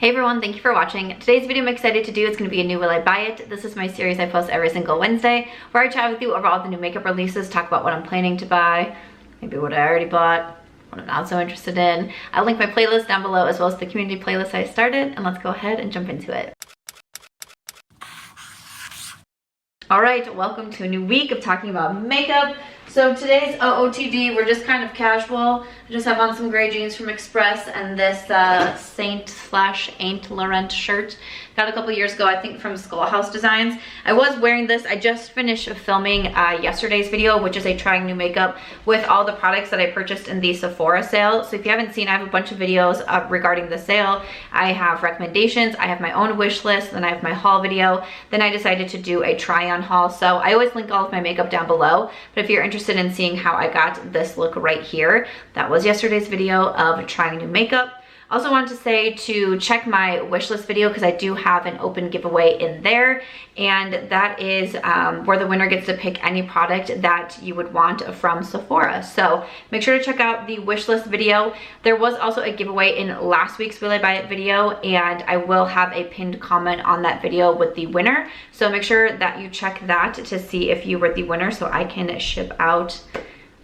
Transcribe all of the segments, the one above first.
Hey everyone, thank you for watching. Today's video I'm excited to do is going to be a new Will I Buy It. This is my series I post every single Wednesday where I chat with you over all the new makeup releases, talk about what I'm planning to buy, maybe what I already bought, what I'm not so interested in. I'll link my playlist down below as well as the community playlist I started, and let's go ahead and jump into it. Alright, welcome to a new week of talking about makeup. So today's OOTD, we're just kind of casual. I just have on some gray jeans from Express and this Saint/Ain't Laurent shirt. Got a couple years ago, I think from Haus Designs. I was wearing this. I just finished filming yesterday's video, which is a trying new makeup with all the products that I purchased in the Sephora sale. So if you haven't seen, I have a bunch of videos regarding the sale. I have recommendations, I have my own wish list, then I have my haul video. Then I decided to do a try on haul. So I always link all of my makeup down below. But if you're interested in seeing how I got this look right here, that was yesterday's video of trying new makeup. Also wanted to say to check my wish list video because I do have an open giveaway in there, and that is where the winner gets to pick any product that you would want from Sephora. So make sure to check out the wish list video. There was also a giveaway in last week's Will I Buy It video, and I will have a pinned comment on that video with the winner. So make sure that you check that to see if you were the winner so I can ship out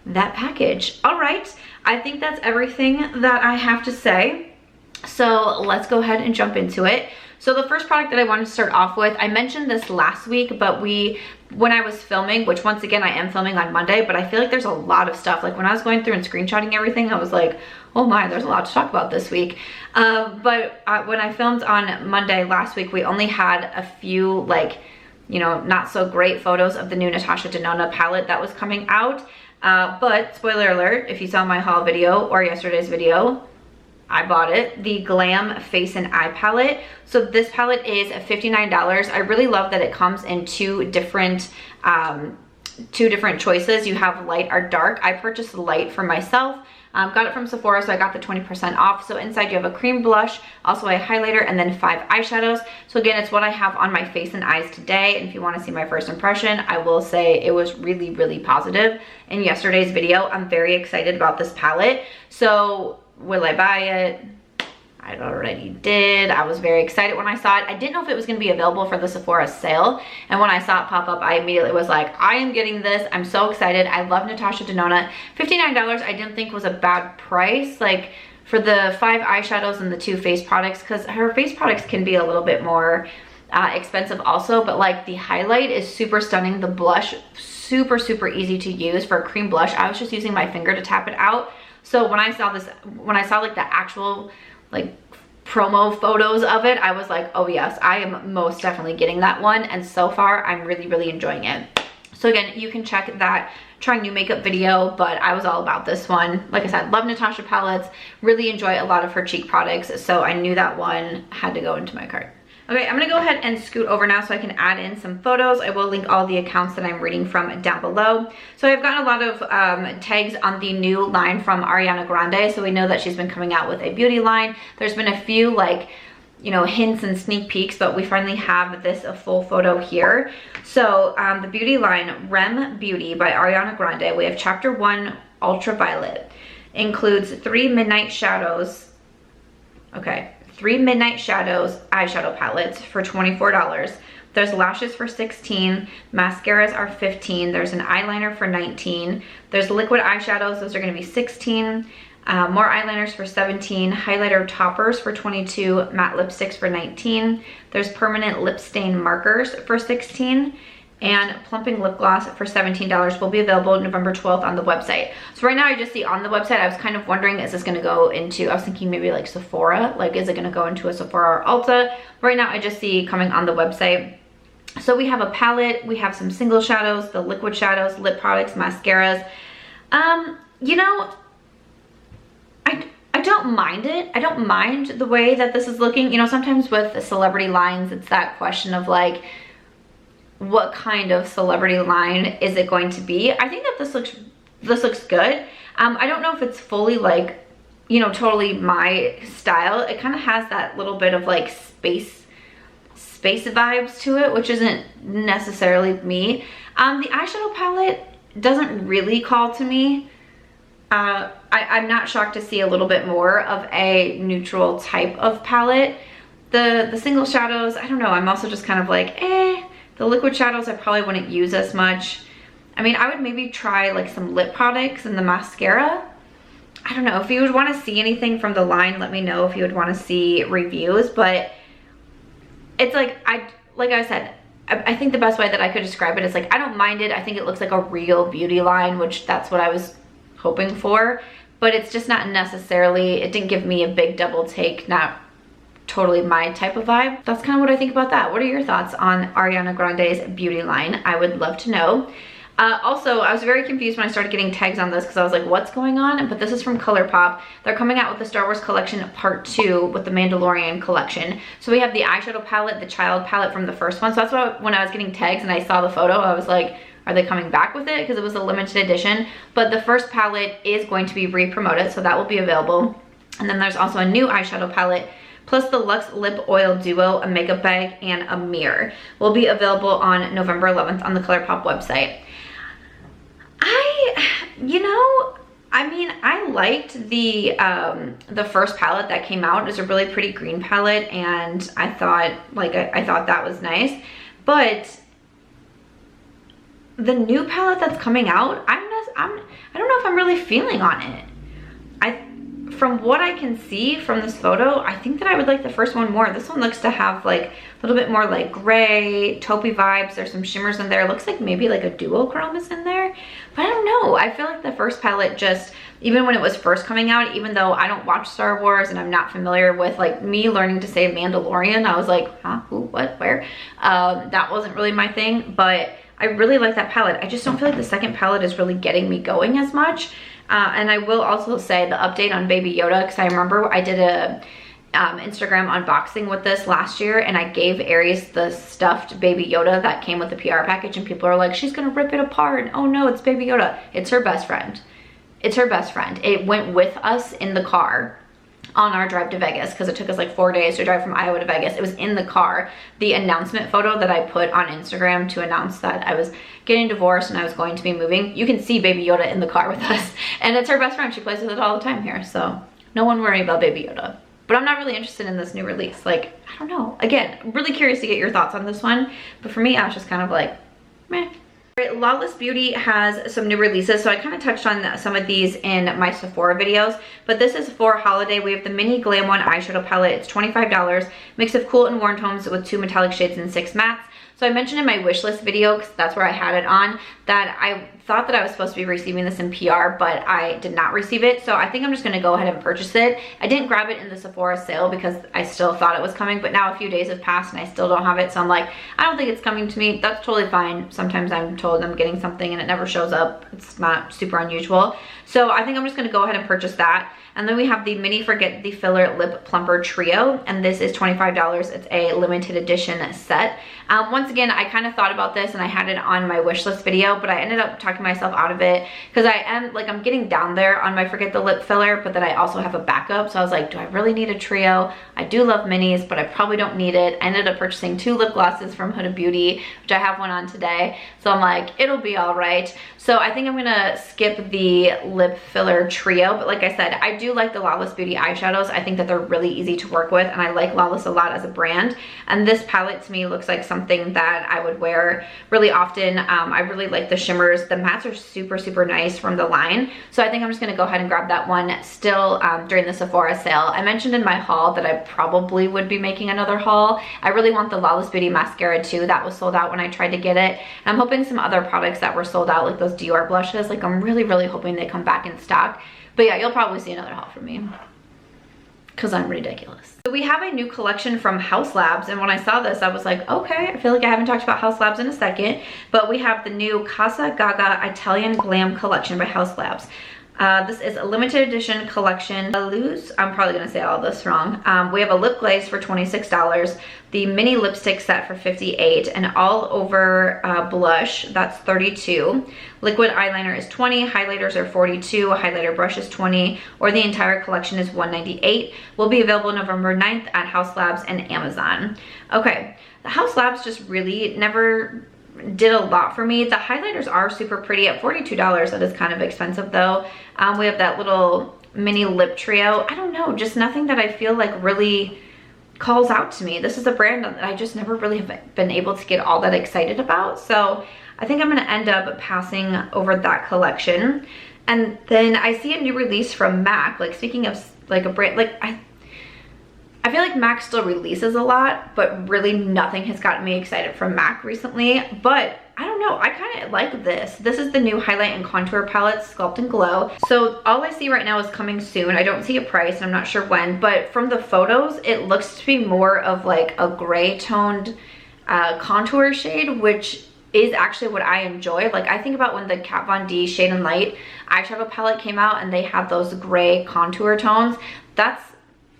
that package. All right, I think that's everything that I have to say. So let's go ahead and jump into it. So the first product that I wanted to start off with, I mentioned this last week, but when I was filming, which once again I am filming on Monday, but I feel like there's a lot of stuff. Like when I was going through and screenshotting everything, I was like, oh my, there's a lot to talk about this week. When I filmed on Monday last week, we only had a few not so great photos of the new Natasha Denona palette that was coming out. But spoiler alert, if you saw my haul video or yesterday's video, I bought it, the Glam Face and Eye Palette. So this palette is $59. I really love that it comes in two different choices. You have light or dark. I purchased the light for myself. Got it from Sephora, so I got the 20% off. So inside you have a cream blush, also a highlighter, and then 5 eyeshadows. So again, it's what I have on my face and eyes today. And if you want to see my first impression, I will say it was really, really positive in yesterday's video. I'm very excited about this palette. So will I buy it? I already did. I was very excited when I saw it. I didn't know if it was going to be available for the Sephora sale, and when I saw it pop up, I immediately was like, I am getting this. I'm so excited. I love Natasha Denona. $59 I didn't think was a bad price, like for the 5 eyeshadows and the 2 face products, because her face products can be a little bit more expensive also, but like the highlight is super stunning. The blush, super easy to use. For a cream blush, I was just using my finger to tap it out. So when I saw like the actual like promo photos of it, I was like, oh yes, I am most definitely getting that one. And so far I'm really enjoying it. So again, you can check that trying new makeup video, but I was all about this one. Like I said, love Natasha palettes, really enjoy a lot of her cheek products, so I knew that one had to go into my cart. Okay, I'm gonna go ahead and scoot over now so I can add in some photos. I will link all the accounts that I'm reading from down below. So I've gotten a lot of tags on the new line from Ariana Grande. So we know that she's been coming out with a beauty line. There's been a few hints and sneak peeks, but we finally have this a full photo here. So the beauty line, REMBeauty by Ariana Grande. We have chapter 1, Ultraviolet. Includes 3 midnight shadows. Okay. 3 midnight shadows eyeshadow palettes for $24. There's lashes for $16, mascaras are $15, there's an eyeliner for $19, there's liquid eyeshadows, those are going to be $16, more eyeliners for $17, highlighter toppers for $22, matte lipsticks for $19, there's permanent lip stain markers for $16, and plumping lip gloss for $17 will be available November 12th on the website. So right now I just see on the website, I was kind of wondering, is this gonna go into, I was thinking maybe like Sephora, like is it gonna go into a Sephora or Ulta? Right now I just see coming on the website. So we have a palette, we have some single shadows, the liquid shadows, lip products, mascaras. You know, I don't mind it. I don't mind the way that this is looking. You know, sometimes with the celebrity lines, it's that question of like, what kind of celebrity line is it going to be? I think that this looks good. I don't know if it's fully like, you know, totally my style. It kind of has that little bit of like space vibes to it, which isn't necessarily me. The eyeshadow palette doesn't really call to me. I'm not shocked to see a little bit more of a neutral type of palette. The single shadows, I don't know, I'm also just kind of like, eh. The liquid shadows I probably wouldn't use as much. I mean, I would maybe try like some lip products and the mascara. I don't know, if you would want to see anything from the line, let me know if you would want to see reviews, but it's like, like I said, I think the best way that I could describe it is like, I don't mind it. I think it looks like a real beauty line, which that's what I was hoping for, but it's just not necessarily, it didn't give me a big double take, not totally my type of vibe. That's kind of what I think about that. What are your thoughts on Ariana Grande's beauty line? I would love to know. Also, I was very confused when I started getting tags on this because I was like, what's going on? But this is from Colourpop. They're coming out with the Star Wars collection part 2 with the Mandalorian collection. So we have the eyeshadow palette, the child palette from the first one. So that's why when I was getting tags and I saw the photo, I was like, are they coming back with it? Because it was a limited edition. But the first palette is going to be re-promoted, so that will be available. And then there's also a new eyeshadow palette, plus the Luxe Lip Oil Duo, a makeup bag, and a mirror. Will be available on November 11th on the Colourpop website. You know, I mean, I liked the first palette that came out. It was a really pretty green palette, and I thought, like, I thought that was nice. But the new palette that's coming out, I don't know if I'm really feeling on it. From what I can see from this photo, I think that I would like the first one more. This one looks to have like a little bit more like gray, taupey vibes. There's some shimmers in there. It looks like maybe like a duochrome is in there. But I don't know. I feel like the first palette just, even when it was first coming out, even though I don't watch Star Wars and I'm not familiar with like me learning to say Mandalorian, I was like, huh, who, what, where? That wasn't really my thing, but I really like that palette. I just don't feel like the second palette is really getting me going as much. And I will also say the update on Baby Yoda, because I remember I did a Instagram unboxing with this last year, and I gave Aries the stuffed Baby Yoda that came with the PR package, and people are like, she's gonna rip it apart. Oh no, it's Baby Yoda. It's her best friend. It's her best friend. It went with us in the car on our drive to Vegas, because it took us like 4 days to drive from Iowa to Vegas. It was in the car. The announcement photo that I put on Instagram to announce that I was getting divorced and I was going to be moving, you can see Baby Yoda in the car with us, and it's her best friend. She plays with it all the time here, so no one worry about Baby Yoda. But I'm not really interested in this new release. Like, I don't know. Again, really curious to get your thoughts on this one, but for me, I was just kind of like, meh. Lawless Beauty has some new releases, so I kind of touched on some of these in my Sephora videos, but this is for holiday. We have the mini Glam One eyeshadow palette. It's $25, mix of cool and warm tones with 2 metallic shades and 6 mattes. So I mentioned in my wish list video, because that's where I had it on, that I thought that I was supposed to be receiving this in PR, but I did not receive it. So I think I'm just gonna go ahead and purchase it. I didn't grab it in the Sephora sale because I still thought it was coming, but now a few days have passed and I still don't have it. So I'm like, I don't think it's coming to me. That's totally fine. Sometimes I'm told I'm getting something and it never shows up. It's not super unusual. So I think I'm just gonna go ahead and purchase that. And then we have the Mini Forget the Filler Lip Plumper Trio, and this is $25. It's a limited edition set. Once again, I kind of thought about this and I had it on my wish list video, but I ended up talking myself out of it because I'm getting down there on my Forget the Lip Filler, but then I also have a backup. So I was like, do I really need a trio? I do love minis, but I probably don't need it. I ended up purchasing 2 lip glosses from Huda Beauty, which I have one on today. So I'm like, it'll be all right. So I think I'm gonna skip the lip filler trio, but like I said, I do like the Lawless Beauty eyeshadows. I think that they're really easy to work with, and I like Lawless a lot as a brand. And this palette to me looks like something that I would wear really often. I really like the shimmers. The mattes are super, super nice from the line. So I think I'm just gonna go ahead and grab that one still during the Sephora sale. I mentioned in my haul that I probably would be making another haul. I really want the Lawless Beauty mascara too. That was sold out when I tried to get it. And I'm hoping some other products that were sold out, like those Dior blushes, like I'm really, really hoping they come back in stock. But yeah, you'll probably see another haul from me because I'm ridiculous. So we have a new collection from Haus Labs, and when I saw this, I was like, okay, I feel like I haven't talked about Haus Labs in a second, but we have the new Casa Gaga Italian Glam collection by Haus Labs. This is a limited edition collection. I'm probably gonna say all this wrong. We have a lip glaze for $26, the mini lipstick set for $58, and all over blush, that's $32. Liquid eyeliner is $20, highlighters are $42, a highlighter brush is $20, or the entire collection is $198. Will be available November 9th at Haus Labs and Amazon. Okay, the Haus Labs just really never did a lot for me. The highlighters are super pretty at $42. That is kind of expensive though. We have that little mini lip trio. I don't know, just nothing that I feel like really calls out to me. This is a brand that I just never really have been able to get all that excited about. So I think I'm gonna end up passing over that collection. And then I see a new release from MAC. Like, speaking of like a brand, like I feel like MAC still releases a lot, but really nothing has gotten me excited from MAC recently. But I don't know, I kind of like this. This is the new highlight and contour palette, Sculpt and Glow. So all I see right now is coming soon. I don't see a price and I'm not sure when, but from the photos, it looks to be more of like a gray toned contour shade, which is actually what I enjoy. Like, I think about when the Kat Von D Shade and Light eyeshadow palette came out and they had those gray contour tones. That's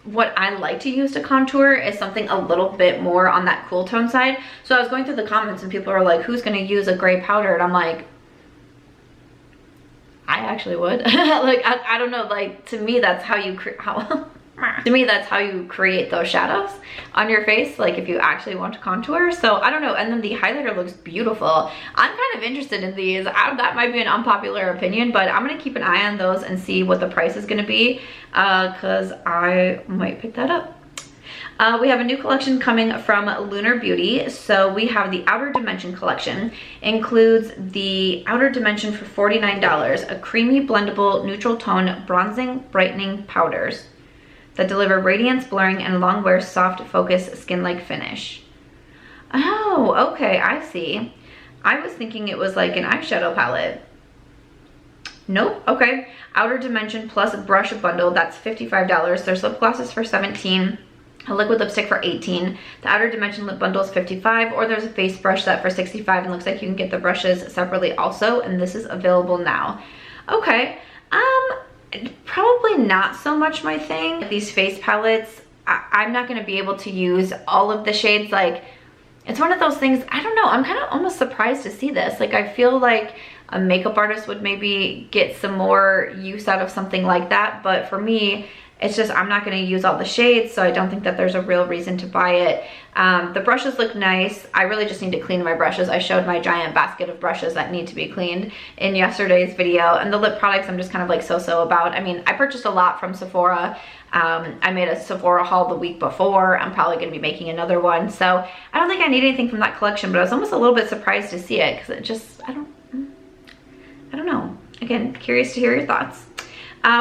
what I like to use to contour, is something a little bit more on that cool tone side. So I was going through the comments and people are like, who's gonna use a gray powder? And I'm like, I actually would. Like, I don't know, like, to me that's how you to me that's how you create those shadows on your face, like if you actually want to contour. So I don't know. And then the highlighter looks beautiful. I'm kind of interested in these. That might be an unpopular opinion, but I'm gonna keep an eye on those and see what the price is gonna be, because I might pick that up. We have a new collection coming from Lunar Beauty. So we have the Outer Dimension collection. Includes the Outer Dimension for $49, a creamy blendable neutral tone bronzing brightening powders that deliver radiance, blurring, and long wear soft focus skin-like finish. Oh, okay, I see. I was thinking it was like an eyeshadow palette. Nope, okay. Outer Dimension plus brush bundle, that's $55. There's lip glosses for $17, a liquid lipstick for $18. The Outer Dimension lip bundle is $55, or there's a face brush set for $65, and looks like you can get the brushes separately also, and this is available now. Okay, probably not so much my thing. These face palettes, I'm not gonna be able to use all of the shades. Like, it's one of those things, I don't know, I'm kind of almost surprised to see this. Like, I feel like a makeup artist would maybe get some more use out of something like that, but for me, it's just, I'm not gonna use all the shades, so I don't think that there's a real reason to buy it. The brushes look nice. I really just need to clean my brushes. I showed my giant basket of brushes that need to be cleaned in yesterday's video. And the lip products, I'm just kind of like so-so about. I mean, I purchased a lot from Sephora. I made a Sephora haul the week before. I'm probably gonna be making another one. So I don't think I need anything from that collection, but I was almost a little bit surprised to see it, because it just, I don't know. Again, curious to hear your thoughts.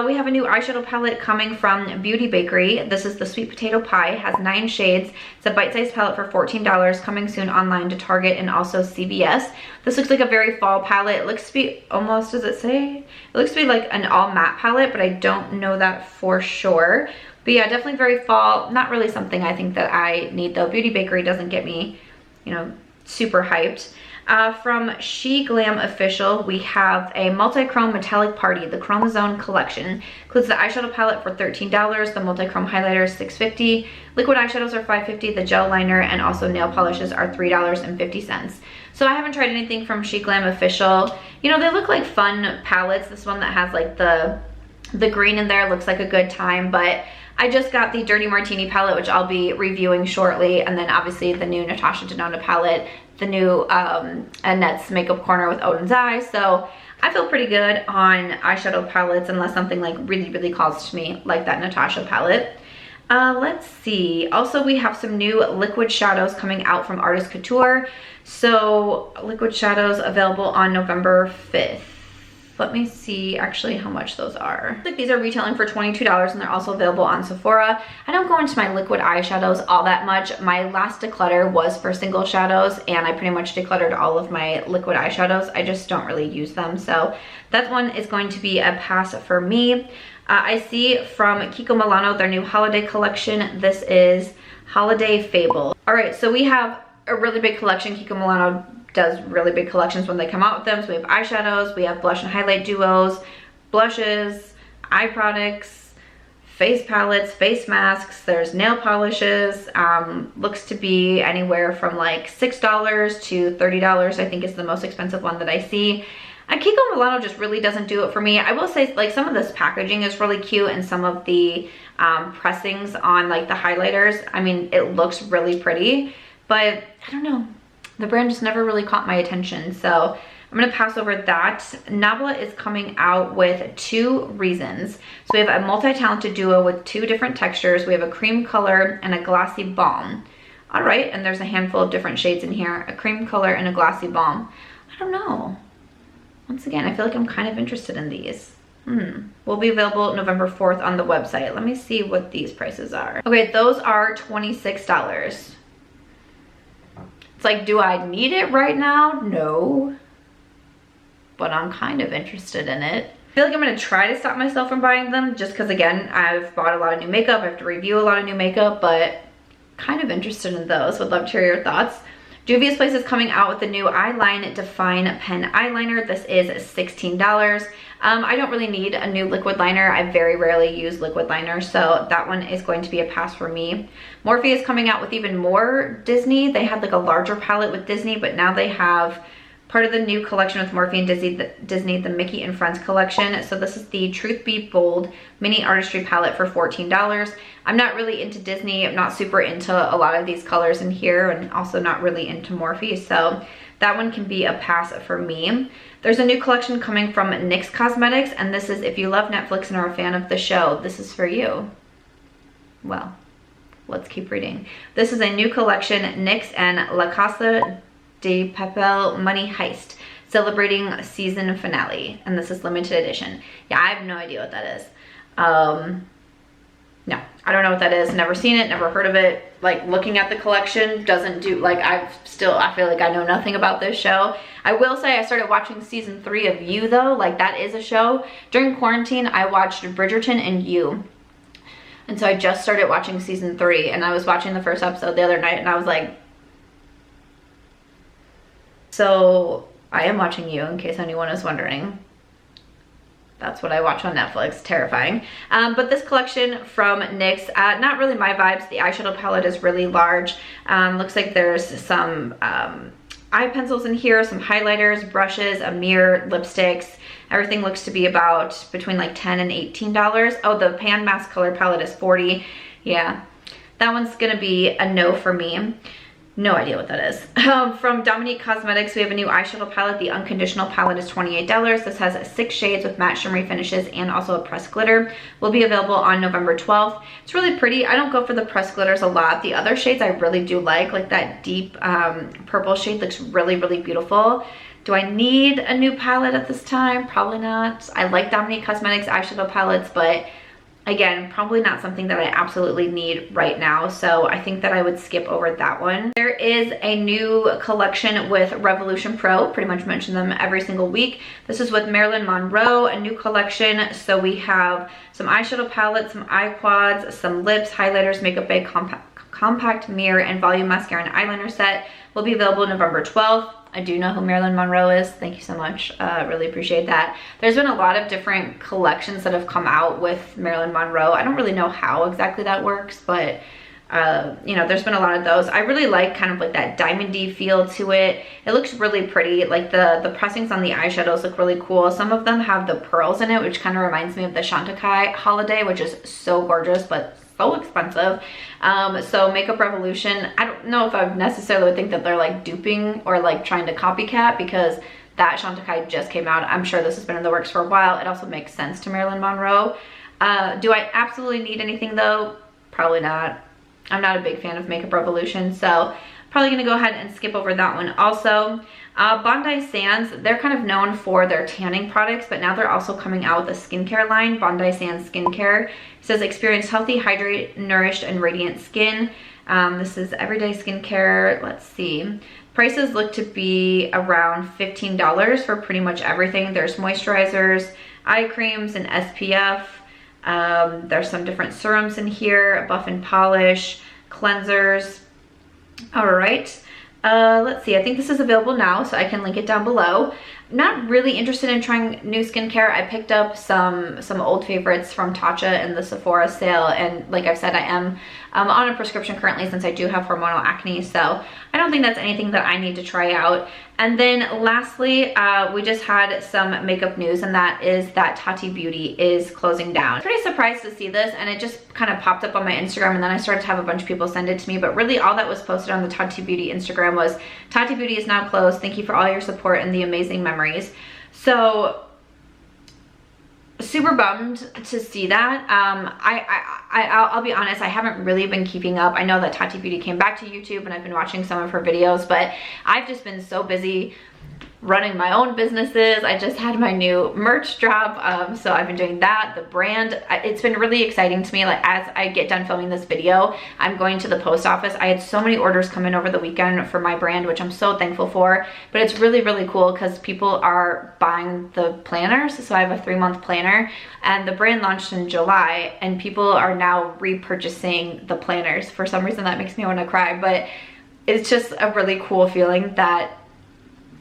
We have a new eyeshadow palette coming from Beauty Bakerie. This is the Sweet Potato Pie. It has 9 shades. It's a bite-sized palette for $14, coming soon online to Target and also CVS. This looks like a very fall palette. It looks to be almost, does it say? It looks to be like an all matte palette, but I don't know that for sure. But yeah, definitely very fall. Not really something I think that I need though. Beauty Bakerie doesn't get me, you know, super hyped. From SheGlam Official, we have a multi-chrome metallic party, the Chromozone collection. Includes the eyeshadow palette for $13, the multi-chrome highlighter is $6.50, liquid eyeshadows are $5.50, the gel liner and also nail polishes are $3.50. So I haven't tried anything from SheGlam Official. You know, they look like fun palettes. This one that has like the green in there looks like a good time, but I just got the Dirty Martini palette, which I'll be reviewing shortly, and then obviously the new Natasha Denona palette, the new Annette's Makeup Corner with Odin's Eye. So I feel pretty good on eyeshadow palettes unless something like really calls to me, like that Natasha palette. Let's see. Also, we have some new liquid shadows coming out from Artist Couture. So liquid shadows available on November 5th. Let me see actually how much those are. Like, these are retailing for $22 and they're also available on Sephora. I don't go into my liquid eyeshadows all that much. My last declutter was for single shadows and I pretty much decluttered all of my liquid eyeshadows. I just don't really use them. So that one is going to be a pass for me. I see from Kiko Milano, their new holiday collection. This is Holiday Fable. All right, so we have a really big collection. Kiko Milano does really big collections when they come out with them. So we have eyeshadows, we have blush and highlight duos, blushes, eye products, face palettes, face masks, there's nail polishes. Looks to be anywhere from like $6 to $30, I think is the most expensive one that I see. And Kiko Milano just really doesn't do it for me. I will say, like, some of this packaging is really cute and some of the pressings on like the highlighters, I mean, it looks really pretty, but I don't know. The brand just never really caught my attention. So I'm gonna pass over that. Nabla is coming out with Two Reasons. So we have a multi-talented duo with 2 different textures. We have a cream color and a glossy balm. All right, and there's a handful of different shades in here. A cream color and a glossy balm. I don't know. Once again, I feel like I'm kind of interested in these. Will be available November 4th on the website. Let me see what these prices are. Okay, those are $26. It's like, do I need it right now? No. But I'm kind of interested in it. I feel like I'm gonna try to stop myself from buying them just because, again, I've bought a lot of new makeup. I have to review a lot of new makeup, but kind of interested in those. Would love to hear your thoughts. Juvia's Place is coming out with the new Eyeline Define Pen Eyeliner. This is $16. I don't really need a new liquid liner. I very rarely use liquid liner, so that one is going to be a pass for me. Morphe is coming out with even more Disney. They had like a larger palette with Disney, but now they have part of the new collection with Morphe and Disney, the Mickey and Friends collection. So this is the Truth Be Bold Mini Artistry palette for $14. I'm not really into Disney. I'm not super into a lot of these colors in here, and also not really into Morphe. So that one can be a pass for me. There's a new collection coming from NYX Cosmetics, and this is, if you love Netflix and are a fan of the show, this is for you. Well, let's keep reading. This is a new collection, NYX and La Casa de Papel Money Heist, celebrating season finale, and this is limited edition. Yeah, I have no idea what that is. No, I don't know what that is. Never seen it, never heard of it. Like, looking at the collection doesn't do, like, I feel like I know nothing about this show. I will say I started watching season 3 of You, though. Like, that is a show. During quarantine, I watched Bridgerton and You. And so I just started watching season 3, and I was watching the first episode the other night, and I was like, so I am watching You, in case anyone is wondering. That's what I watch on Netflix. Terrifying. But this collection from NYX, not really my vibes. The eyeshadow palette is really large. Looks like there's some eye pencils in here, some highlighters, brushes, a mirror, lipsticks. Everything looks to be about between like $10 and $18. Oh, the Pan Mask color palette is $40. Yeah, that one's gonna be a no for me. No idea what that is. From Dominique Cosmetics, we have a new eyeshadow palette. The Unconditional palette is $28. This has 6 shades with matte shimmery finishes and also a pressed glitter. Will be available on November 12th. It's really pretty. I don't go for the pressed glitters a lot. The other shades I really do like that deep purple shade looks really, really beautiful. Do I need a new palette at this time? Probably not. I like Dominique Cosmetics eyeshadow palettes, but again, probably not something that I absolutely need right now, so I think that I would skip over that one. There is a new collection with Revolution Pro, pretty much mention them every single week. This is with Marilyn Monroe, a new collection. So we have some eyeshadow palettes, some eye quads, some lips, highlighters, makeup bag, compact mirror, and volume mascara and eyeliner set. Will be available November 12th. I do know who Marilyn Monroe is. Thank you so much. Really appreciate that. There's been a lot of different collections that have come out with Marilyn Monroe. I don't really know how exactly that works, but you know, there's been a lot of those. I really like kind of like that diamondy feel to it. It looks really pretty. Like the pressings on the eyeshadows look really cool. Some of them have the pearls in it, which kind of reminds me of the Chantecaille Holiday, which is so gorgeous, but so expensive. So Makeup Revolution, I don't know if I necessarily would think that they're like duping or like trying to copycat, because that Chantecaille just came out. I'm sure this has been in the works for a while. It also makes sense to Marilyn Monroe. Do I absolutely need anything though? Probably not. I'm not a big fan of Makeup Revolution, so probably gonna go ahead and skip over that one also. Bondi Sands, they're kind of known for their tanning products, but now they're also coming out with a skincare line, Bondi Sands Skincare. It says experience healthy, hydrated, nourished, and radiant skin. This is everyday skincare. Let's see. Prices look to be around $15 for pretty much everything. There's moisturizers, eye creams, and SPF. There's some different serums in here, buff and polish, cleansers. All right. Let's see, I think this is available now, so I can link it down below. Not really interested in trying new skincare. I picked up some old favorites from Tatcha in the Sephora sale, and like I've said, I am on a prescription currently since I do have hormonal acne, so I don't think that's anything that I need to try out. And then lastly, we just had some makeup news, and that is that Tati Beauty is closing down. I'm pretty surprised to see this, and it just kind of popped up on my Instagram, and then I started to have a bunch of people send it to me, but really all that was posted on the Tati Beauty Instagram was, Tati Beauty is now closed. Thank you for all your support and the amazing memories memories. So super bummed to see that. I'll be honest, I haven't really been keeping up. I know that Tati Beauty came back to YouTube and I've been watching some of her videos, but I've just been so busy running my own businesses. I just had my new merch drop, so I've been doing that. The brand, it's been really exciting to me. Like, as I get done filming this video, I'm going to the post office. I had so many orders come in over the weekend for my brand, which I'm so thankful for, but it's really, really cool because people are buying the planners. So I have a 3-month planner, and the brand launched in July, and people are now repurchasing the planners. For some reason that makes me want to cry, but it's just a really cool feeling that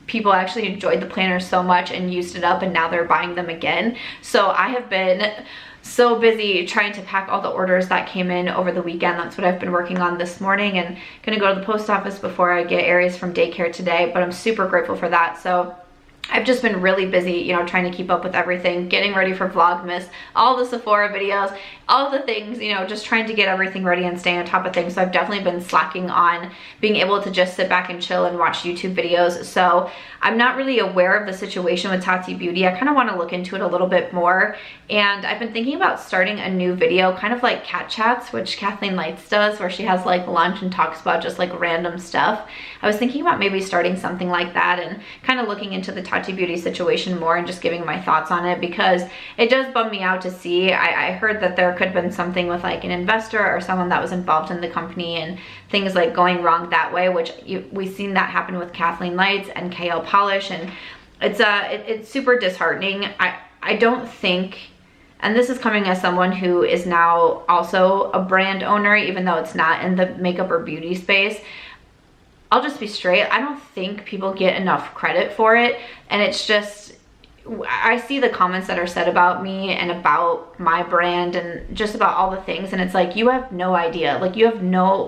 people actually enjoyed the planners so much and used it up, and now they're buying them again. So I have been so busy trying to pack all the orders that came in over the weekend. That's what I've been working on this morning, and gonna go to the post office before I get Aries from daycare today, but I'm super grateful for that. So I've just been really busy, you know, trying to keep up with everything, getting ready for Vlogmas, all the Sephora videos, all the things, you know, just trying to get everything ready and stay on top of things. So I've definitely been slacking on being able to just sit back and chill and watch YouTube videos. So I'm not really aware of the situation with Tati Beauty. I kind of want to look into it a little bit more. And I've been thinking about starting a new video, kind of like Cat Chats, which Kathleen Lights does, where she has like lunch and talks about just like random stuff. I was thinking about maybe starting something like that and kind of looking into the Tati Beauty situation more and just giving my thoughts on it, because it does bum me out to see. I heard that there could have been something with like an investor or someone that was involved in the company and things like going wrong that way, which we've seen that happen with Kathleen Lights and KL Polish, and it's super disheartening. I don't think, and this is coming as someone who is now also a brand owner, even though it's not in the makeup or beauty space, I'll just be straight, I don't think people get enough credit for it. And it's just, I see the comments that are said about me and about my brand and just about all the things, and it's like, you have no idea. Like, you have no,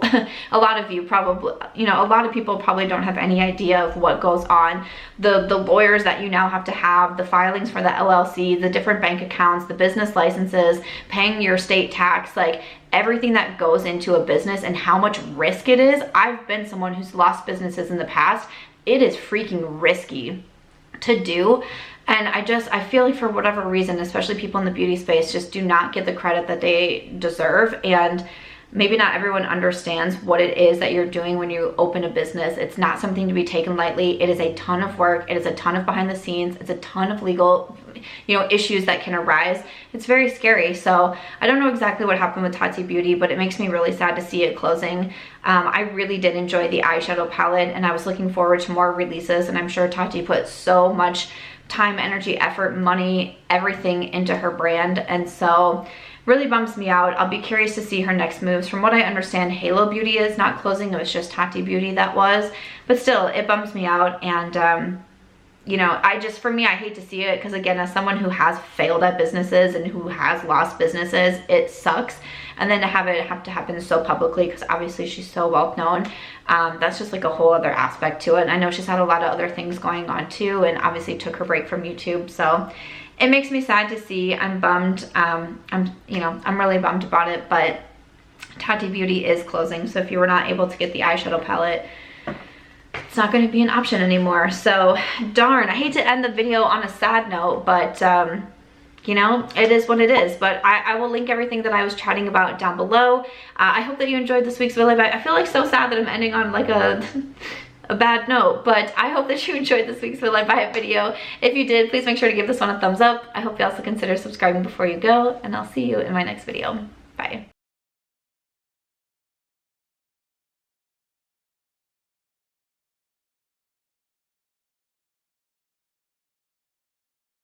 a lot of you probably, you know, a lot of people probably don't have any idea of what goes on. The lawyers that you now have to have, the filings for the LLC, the different bank accounts, the business licenses, paying your state tax, like everything that goes into a business and how much risk it is. I've been someone who's lost businesses in the past. It is freaking risky to do. And I feel like for whatever reason, especially people in the beauty space, just do not get the credit that they deserve. And maybe not everyone understands what it is that you're doing when you open a business. It's not something to be taken lightly. It is a ton of work. It is a ton of behind the scenes. It's a ton of legal, you know, issues that can arise. It's very scary. So I don't know exactly what happened with Tati Beauty, but it makes me really sad to see it closing. I really did enjoy the eyeshadow palette, and I was looking forward to more releases, and I'm sure Tati put so much time, energy, effort, money, everything into her brand, and so really bums me out. I'll be curious to see her next moves. From what I understand, Halo Beauty is not closing. It was just Tati Beauty that was, but still, it bums me out. And you know, for me, I hate to see it, because again, as someone who has failed at businesses and who has lost businesses, it sucks. And then to have it have to happen so publicly, because obviously she's so well known, that's just like a whole other aspect to it. And I know she's had a lot of other things going on too, and obviously took her break from YouTube. So it makes me sad to see. I'm bummed. I'm really bummed about it, but Tati Beauty is closing. So if you were not able to get the eyeshadow palette, it's not going to be an option anymore. So darn, I hate to end the video on a sad note, but you know, it is what it is. But I will link everything that I was chatting about down below. I hope that you enjoyed this week's video. I feel like so sad that I'm ending on like a bad note, but I hope that you enjoyed this week's Will I Buy It video. If you did, please make sure to give this one a thumbs up. I hope you also consider subscribing before you go, and I'll see you in my next video. Bye.